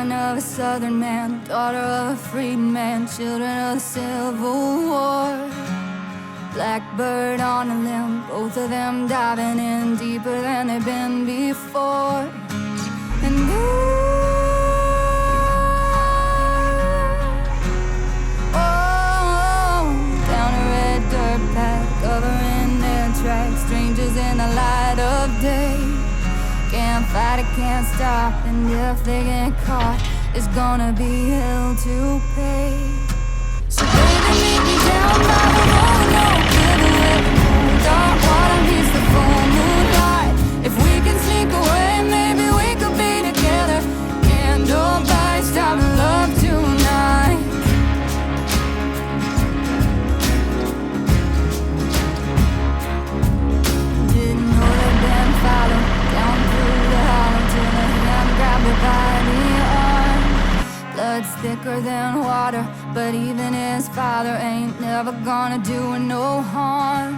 Son of a southern man, daughter of a freedman, children of the Civil War. Blackbird on a limb, both of them diving in deeper than they've been before. And down a red dirt path, covering their tracks, strangers in the light of day. Can't fight it, can't stop, and if they get caught, it's gonna be hell to pay. So baby, meet me down by the road, no river where the cool dark water meets the full moonlight. If we can sneak away, maybe we could be together. Candlelight, stop and love tonight. Didn't know they'd been followed down through the hollow till the hand grabbed her by the arm. Blood's thicker than water, but even his father ain't never gonna do her no harm.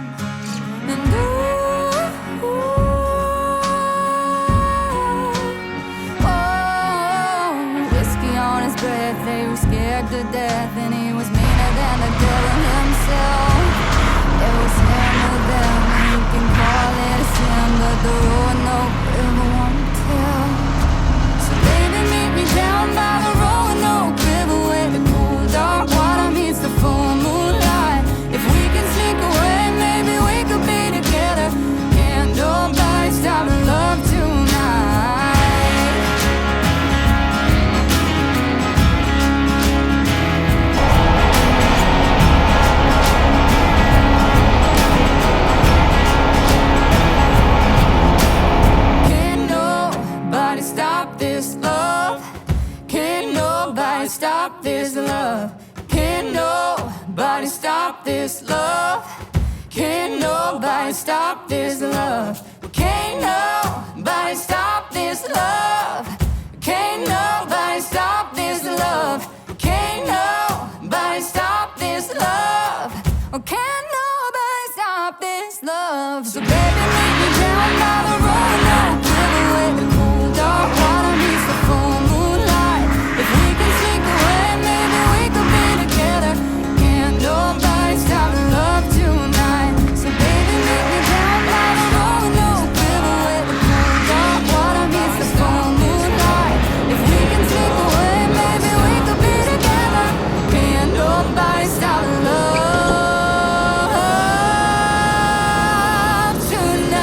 And whiskey on his breath, they were scared to death, and he was meaner than the devil himself. There was him with them, you can call it a sin, but the road no river won't tell. So baby, meet me down by the road, no river where the cool dark water meets the full moonlight. If we can sneak away, maybe we could be together. Candlelight, stop and love tonight. Can't nobody stop this love. Can't nobody stop this love. Can't nobody stop this love. Can't nobody stop this love. Can't nobody stop this love. Can't nobody stop this love. Can't nobody stop this love. Can't nobody stop this love. So baby, meet me down by the road, no river where the cool dark water meets the full moonlight. If we can sneak away, maybe we could be together. Can't nobody stop love tonight. So baby, meet me down by the road, no river where the cool dark water meets the full moonlight. If we can sneak away, maybe we could be together. Can't nobody stop love tonight.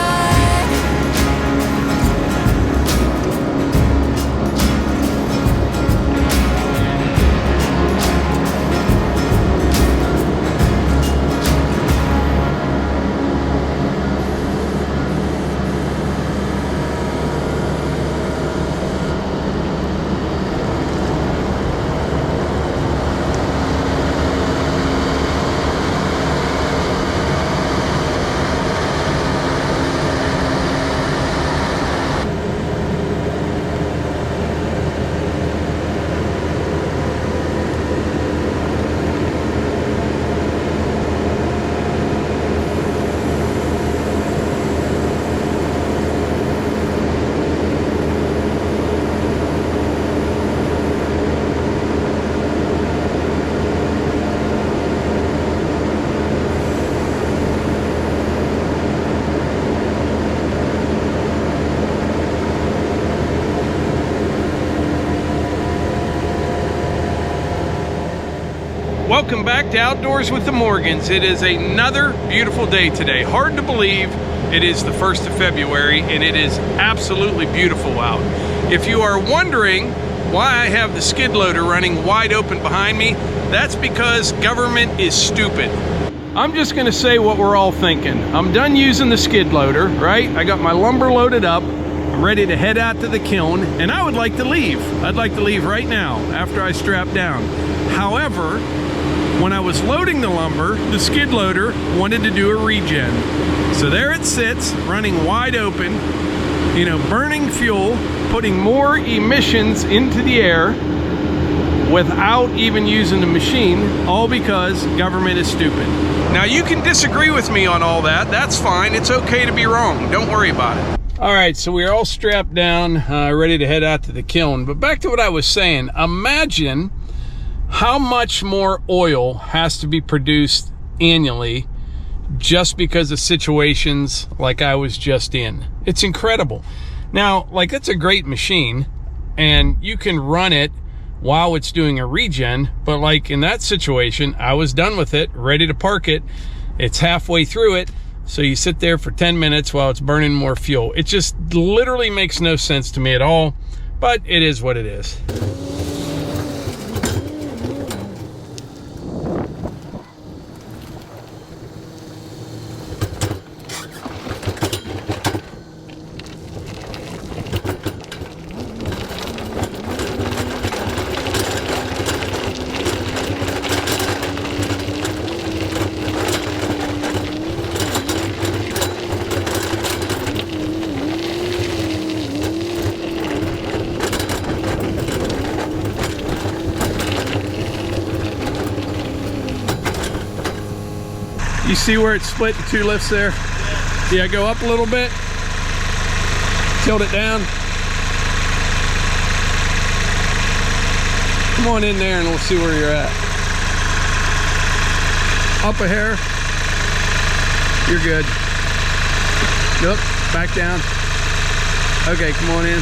Welcome back to Outdoors with the Morgans. It is another beautiful day today. Hard to believe it is the 1st of February and it is absolutely beautiful out. If you are wondering why I have the skid loader running wide open behind me, that's because government is stupid. I'm just gonna say what we're all thinking. I'm done using the skid loader, right? I got my lumber loaded up. I'm ready to head out to the kiln and I would like to leave. I'd like to leave right now after I strap down. However, when I was loading the lumber, the skid loader wanted to do a regen. So there it sits, running wide open, you know, burning fuel, putting more emissions into the air without even using the machine, all because government is stupid. Now you can disagree with me on all that, that's fine, it's okay to be wrong, don't worry about it. All right, so we're all strapped down, ready to head out to the kiln. But back to what I was saying, imagine how much more oil has to be produced annually just because of situations like I was just in. It's incredible. Now, like, it's a great machine and you can run it while it's doing a regen, but like in that situation, I was done with it, ready to park it. It's halfway through it. So you sit there for 10 minutes while it's burning more fuel. It just literally makes no sense to me at all, but it is what it is. You see where it's split in two lifts there? Yeah, go up a little bit. Tilt it down. Come on in there and we'll see where you're at. Up a hair. You're good. Nope, back down. Okay, come on in.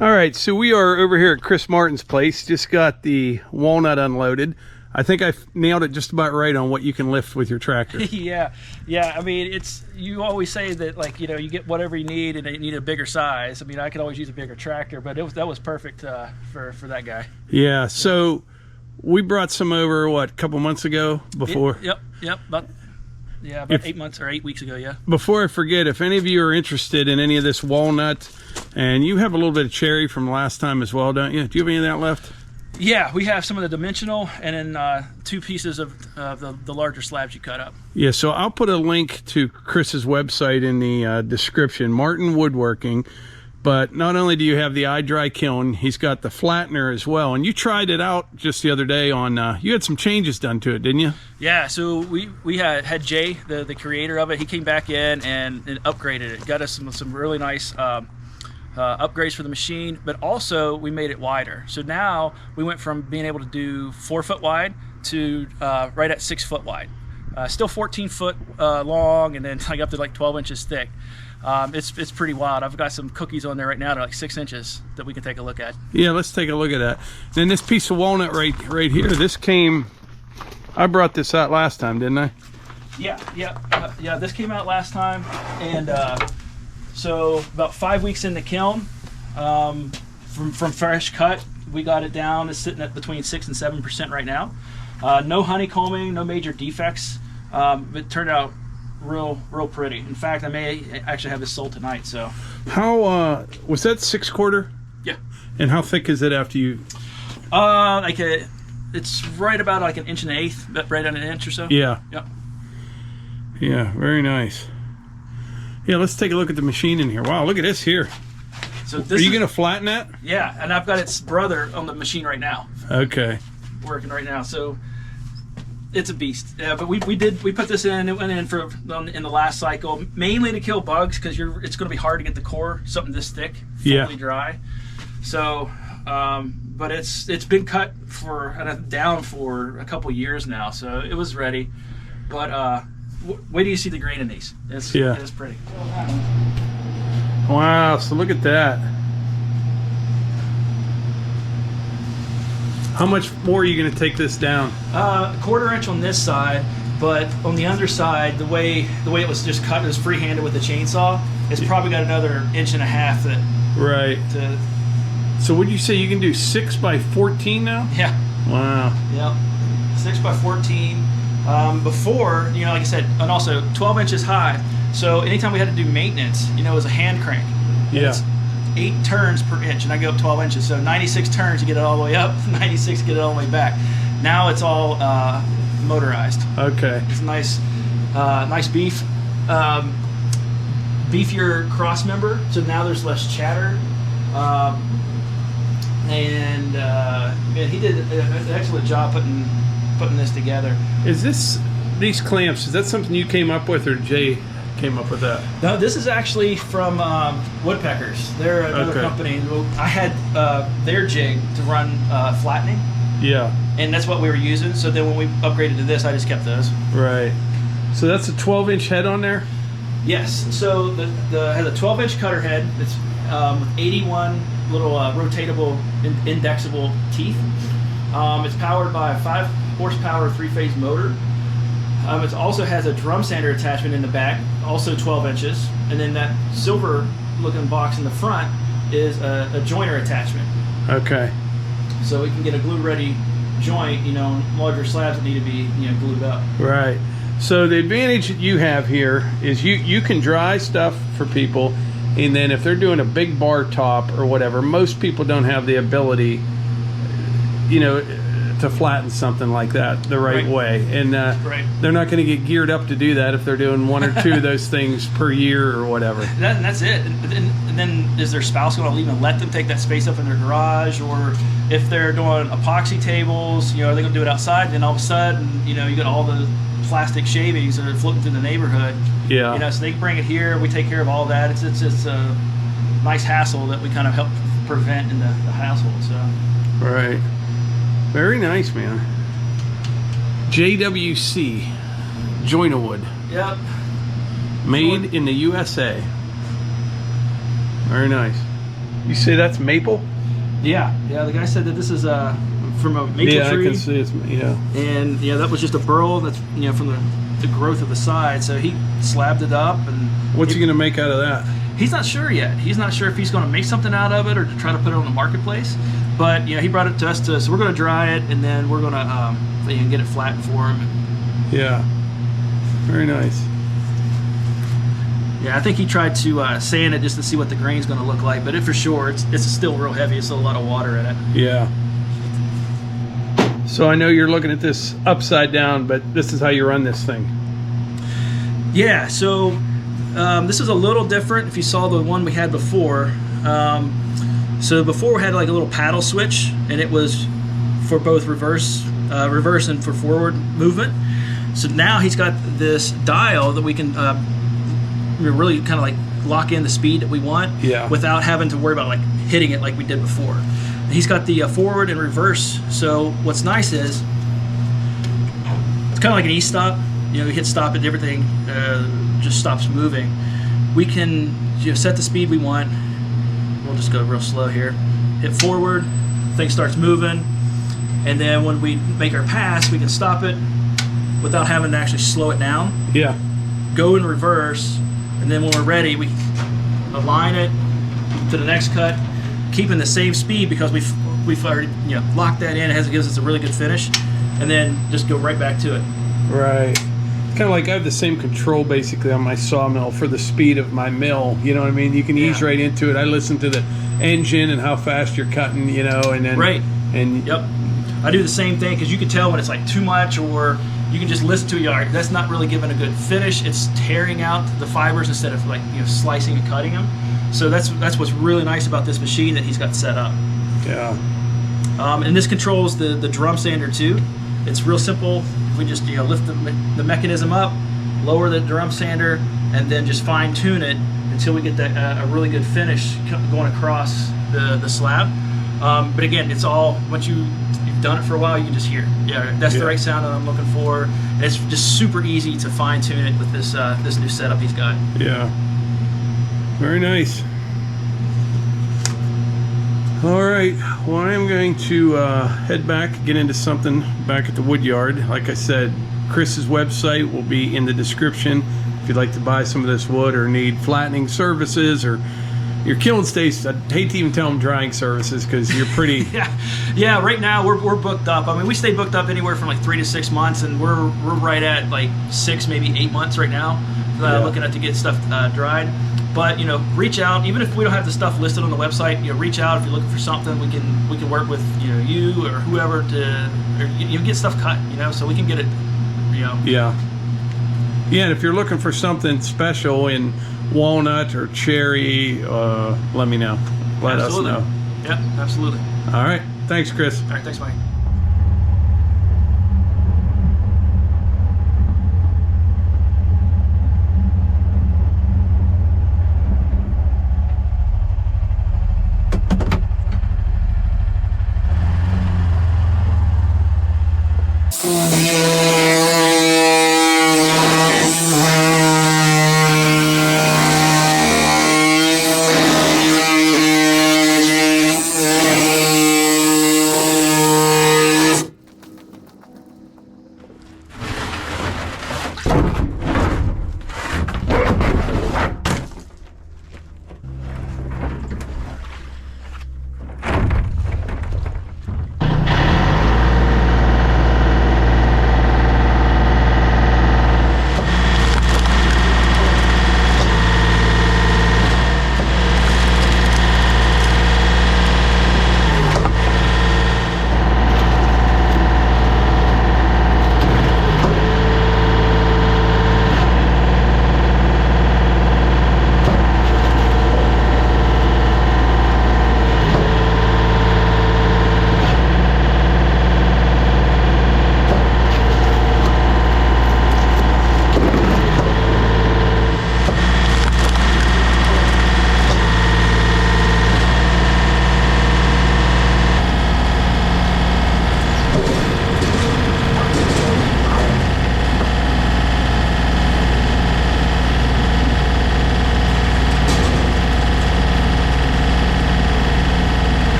All right, so we are over here at Chris Martin's place. Just got the Walnut unloaded. I think I nailed it just about right on what you can lift with your tractor. yeah. I mean, it's, you always say that, like, you know, you get whatever you need and you need a bigger size. I mean, I could always use a bigger tractor, but that was perfect for that guy. Yeah, so we brought some over, what, a couple months ago before? Yep, about 8 months or 8 weeks ago, yeah. Before I forget, if any of you are interested in any of this walnut, and you have a little bit of cherry from last time as well, don't you? Do you have any of that left? Yeah, we have some of the dimensional and then 2 pieces of the larger slabs you cut up. Yeah, so I'll put a link to Chris's website in the description, Martin Woodworking. But not only do you have the iDry kiln, he's got the flattener as well. And you tried it out just the other day on, you had some changes done to it, didn't you? Yeah, so we had Jay, the creator of it. He came back in and upgraded it. Got us some really nice upgrades for the machine, but also we made it wider. So now we went from being able to do 4 foot wide to right at 6 foot wide. Still 14 foot long, and then like up to like 12 inches thick. It's pretty wild. I've got some cookies on there right now that are like 6 inches that we can take a look at. Yeah, let's take a look at that. Then this piece of walnut right here, this came, I brought this out last time, didn't I? Yeah, this came out last time, and so about 5 weeks in the kiln, from fresh cut, we got it down. It's sitting at between 6 and 7% right now. No honeycombing, no major defects. It turned out real pretty. In fact, I may actually have this sold tonight. So how was that 6/4? Yeah. And how thick is it after you? Like It's right about like 1 1/8 inches, right on an inch or so. Yeah. Yep. Yeah, very nice. Yeah, let's take a look at the machine in here. Wow, look at this here. So this Are you going to flatten that? Yeah, and I've got its brother on the machine right now. Okay. Working right now, so it's a beast. Yeah, but we put this in. It went in in the last cycle, mainly to kill bugs because it's going to be hard to get the core something this thick fully dry. So, but it's been cut down for a couple years now, so it was ready. But wait till you see the grain in these. It's pretty. Wow, so look at that. How much more are you going to take this down? 1/4 inch on this side, but on the underside, the way it was just cut, it was freehanded with a chainsaw. It's probably got another 1.5 inches that. Right. So would you say you can do 6 by 14 now? Yeah. Wow. Yep. 6 by 14. Before, you know, like I said, and also 12 inches high. So anytime we had to do maintenance, you know, it was a hand crank. Yeah. It's 8 turns per inch, and I go up 12 inches. So 96 turns to get it all the way up, 96 to get it all the way back. Now it's all motorized. Okay. It's nice, nice beef, beefier cross member. So now there's less chatter. And man, he did an excellent job putting this together. Is these clamps, is that something you came up with, or Jay came up with that? No, this is actually from Woodpeckers. They're another company. I had their jig to run flattening. Yeah. And that's what we were using. So then when we upgraded to this, I just kept those. Right. So that's a 12-inch head on there? Yes. So the has a 12-inch cutter head. It's with 81 little rotatable, indexable teeth. It's powered by a 5 horsepower 3-phase motor. It also has a drum sander attachment in the back, also 12 inches. And then that silver looking box in the front is a joiner attachment. Okay. So we can get a glue ready joint, you know, larger slabs that need to be, you know, glued up. Right. So the advantage that you have here is you can dry stuff for people, and then if they're doing a big bar top or whatever, most people don't have the ability, you know, to flatten something like that the right way, and they're not going to get geared up to do that if they're doing 1 or 2 of those things per year or whatever. That's it. And then is their spouse going to leave and let them take that space up in their garage? Or if they're doing epoxy tables, you know, are they going to do it outside? Then all of a sudden, you know, you got all the plastic shavings that are floating through the neighborhood. Yeah. You know, so they can bring it here. We take care of all that. It's a nice hassle that we kind of help prevent in the household. So. Right. Very nice, man. JWC, Joinawood. Yep. Made in the USA. Very nice. You say that's maple? Yeah. Yeah, the guy said that this is from a maple tree. Yeah, I can see it's, And yeah, that was just a burl that's, you know, from the growth of the side. So he slabbed it up. And what's he going to make out of that? He's not sure yet. He's not sure if he's going to make something out of it or to try to put it on the marketplace. But you know, he brought it to us so we're going to dry it, and then we're going to get it flattened for him. Yeah, very nice. Yeah, I think he tried to sand it just to see what the grain's going to look like. But for sure, it's still real heavy. It's still a lot of water in it. Yeah. So I know you're looking at this upside down, but this is how you run this thing. Yeah. So this is a little different. If you saw the one we had before. So before we had like a little paddle switch, and it was for both reverse and for forward movement. So now he's got this dial that we can really kind of like lock in the speed that we want without having to worry about like hitting it like we did before. He's got the forward and reverse. So what's nice is it's kind of like an e-stop. You know, you hit stop and everything just stops moving. We can set the speed we want. We'll just go real slow here. Hit forward, thing starts moving, and then when we make our pass, we can stop it without having to actually slow it down. Yeah. Go in reverse, and then when we're ready, we align it to the next cut, keeping the same speed because we've already locked that in. It gives us a really good finish, and then just go right back to it. Right. Kind of like I have the same control basically on my sawmill for the speed of my mill. You know what I mean? You can ease right into it. I listen to the engine and how fast you're cutting, you know, and then right. And I do the same thing because you can tell when it's like too much, or you can just listen to it. That's not really giving a good finish. It's tearing out the fibers instead of like slicing and cutting them. So that's what's really nice about this machine that he's got set up. Yeah. And this controls the drum sander too. It's real simple. We just lift the mechanism up, lower the drum sander, and then just fine tune it until we get that a really good finish going across the slab. But again, it's all once you've done it for a while, you can just hear. Yeah, that's the right sound that I'm looking for. And it's just super easy to fine tune it with this this new setup he's got. Yeah. Very nice. All right, well, I'm going to head back, get into something back at the Woodyard. Like I said, Chris's website will be in the description if you'd like to buy some of this wood or need flattening services, or your kiln stays. I hate to even tell them drying services because you're pretty. Yeah. Right now we're booked up. I mean, we stay booked up anywhere from like 3 to 6 months, and we're right at like 6, maybe 8 months right now. Looking at to get stuff dried. But reach out. Even if we don't have the stuff listed on the website, reach out if you're looking for something. We can work with you or whoever to get stuff cut. So we can get it. Yeah. And if you're looking for something special in walnut or cherry, let me know. Let us know. Yeah, absolutely. All right. Thanks, Chris. All right. Thanks, Mike.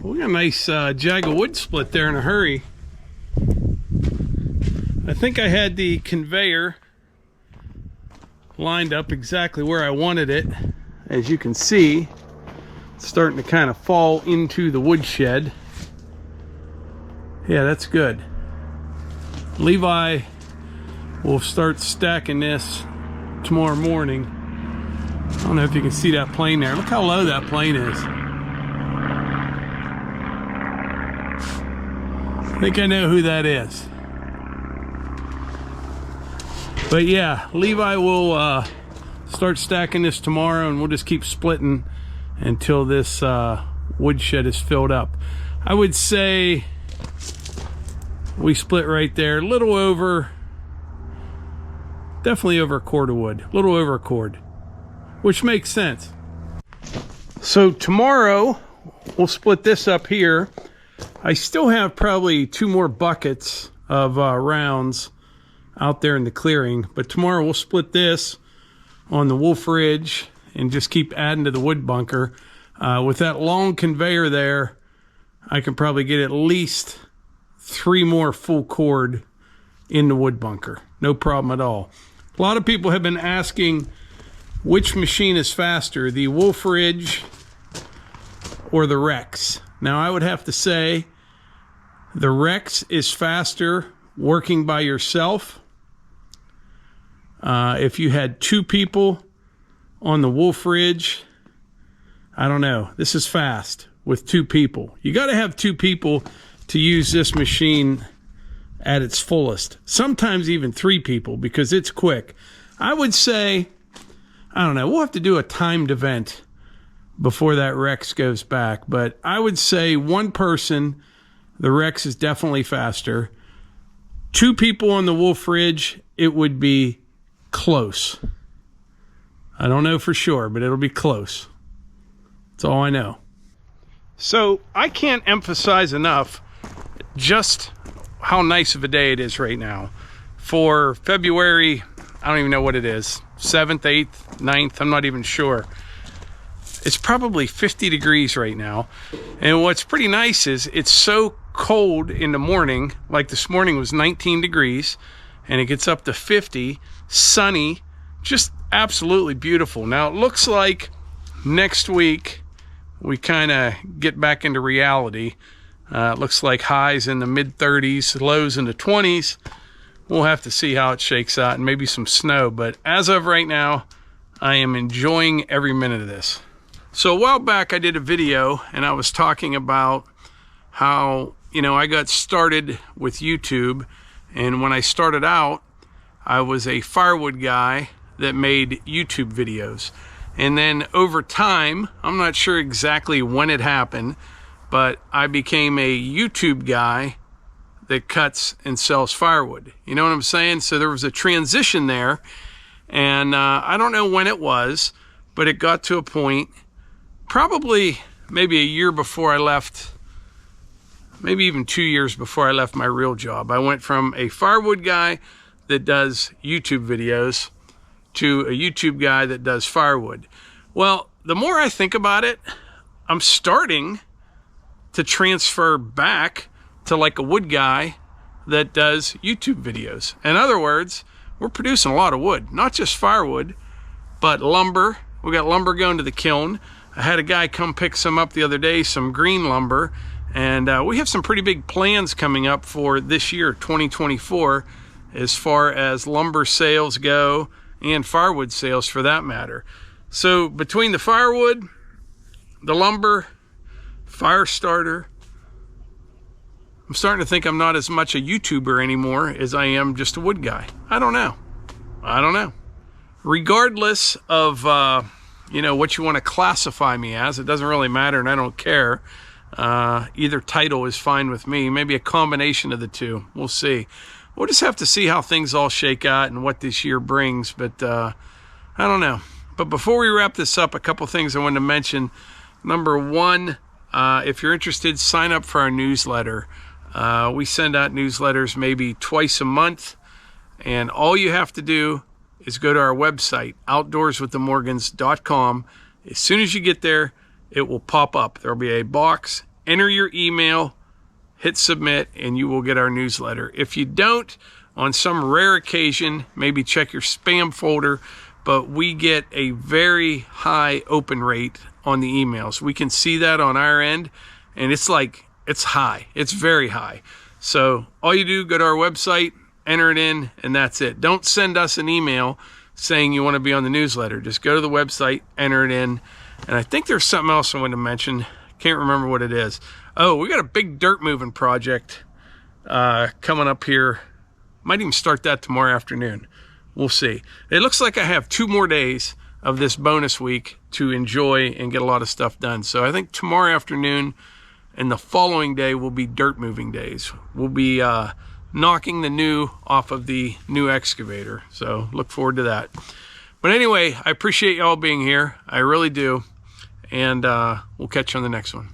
we got a nice jag of wood split there in a hurry. I think I had the conveyor lined up exactly where I wanted it. As you can see, it's starting to kind of fall into the woodshed. Yeah, that's good. Levi will start stacking this tomorrow morning. I don't know if you can see that plane there. Look how low that plane is. I think I know who that is. But yeah, Levi will start stacking this tomorrow, and we'll just keep splitting until this woodshed is filled up. I would say we split right there, a little over, definitely over a cord of wood, a little over a cord, which makes sense. So tomorrow we'll split this up here. I still have probably 2 more buckets of rounds out there in the clearing, but tomorrow we'll split this on the Wolfe ridge and just keep adding to the wood bunker. With that long conveyor there, I can probably get at least 3 more full cord in the wood bunker. No problem at all. A lot of people have been asking which machine is faster, the Wolfe ridge or the REX. Now I would have to say the REX is faster working by yourself. If you had 2 people on the Wolfe ridge, I don't know. This is fast with 2 people. You got to have 2 people to use this machine at its fullest. Sometimes even 3 people, because it's quick. I would say, I don't know, we'll have to do a timed event before that REX goes back, but I would say 1 person, the REX is definitely faster. 2 people on the Wolfe ridge, it would be close. I don't know for sure, but it'll be close. That's all I know. So I can't emphasize enough just how nice of a day it is right now. For February, I don't even know what it is, 7th, 8th, 9th, I'm not even sure. It's probably 50 degrees right now. And what's pretty nice is it's so cold in the morning, like this morning was 19 degrees, and it gets up to 50, sunny, just absolutely beautiful. Now it looks like next week we kind of get back into reality. It looks like highs in the mid 30s, lows in the 20s. We'll have to see how it shakes out, and maybe some snow, but as of right now, I am enjoying every minute of this. So a while back I did a video and I was talking about how, you know, I got started with YouTube, and when I started out, I was a firewood guy that made YouTube videos. And then over time, I'm not sure exactly when it happened, but I became a YouTube guy that cuts and sells firewood. You know what I'm saying? So there was a transition there, and I don't know when it was, but it got to a point, probably maybe a year before I left, maybe even 2 years before I left my real job. I went from a firewood guy that does YouTube videos to a YouTube guy that does firewood. Well, the more I think about it, I'm starting to transfer back to like a wood guy that does YouTube videos. In other words, we're producing a lot of wood, not just firewood, but lumber. We got lumber going to the kiln. I had a guy come pick some up the other day, some green lumber, and we have some pretty big plans coming up for this year, 2024, as far as lumber sales go, and firewood sales for that matter. So between the firewood, the lumber, fire starter, I'm starting to think I'm not as much a YouTuber anymore as I am just a wood guy. I don't know. Regardless of you know, what you want to classify me as, it doesn't really matter, and I don't care. Either title is fine with me. Maybe a combination of the two. We'll see. We'll just have to see how things all shake out and what this year brings, but I don't know. But before we wrap this up, a couple things I wanted to mention. Number 1, if you're interested, sign up for our newsletter. We send out newsletters maybe twice a month, and all you have to do is go to our website, outdoorswiththemorgans.com. As soon as you get there, it will pop up. There'll be a box enter your email, hit submit, and you will get our newsletter. If you don't, on some rare occasion, maybe check your spam folder, but we get a very high open rate on the emails. We can see that on our end, and it's high. It's very high. So all you do, go to our website, enter it in, and that's it. Don't send us an email saying you want to be on the newsletter. Just go to the website, enter it in. And I think there's something else I wanted to mention. Can't remember what it is. Oh, we got a big dirt moving project coming up here. Might even start that tomorrow afternoon. We'll see. It looks like I have 2 more days of this bonus week to enjoy and get a lot of stuff done. So I think tomorrow afternoon and the following day will be dirt moving days. We'll be knocking the new off of the new excavator. So look forward to that. But anyway, I appreciate y'all being here. I really do. And we'll catch you on the next one.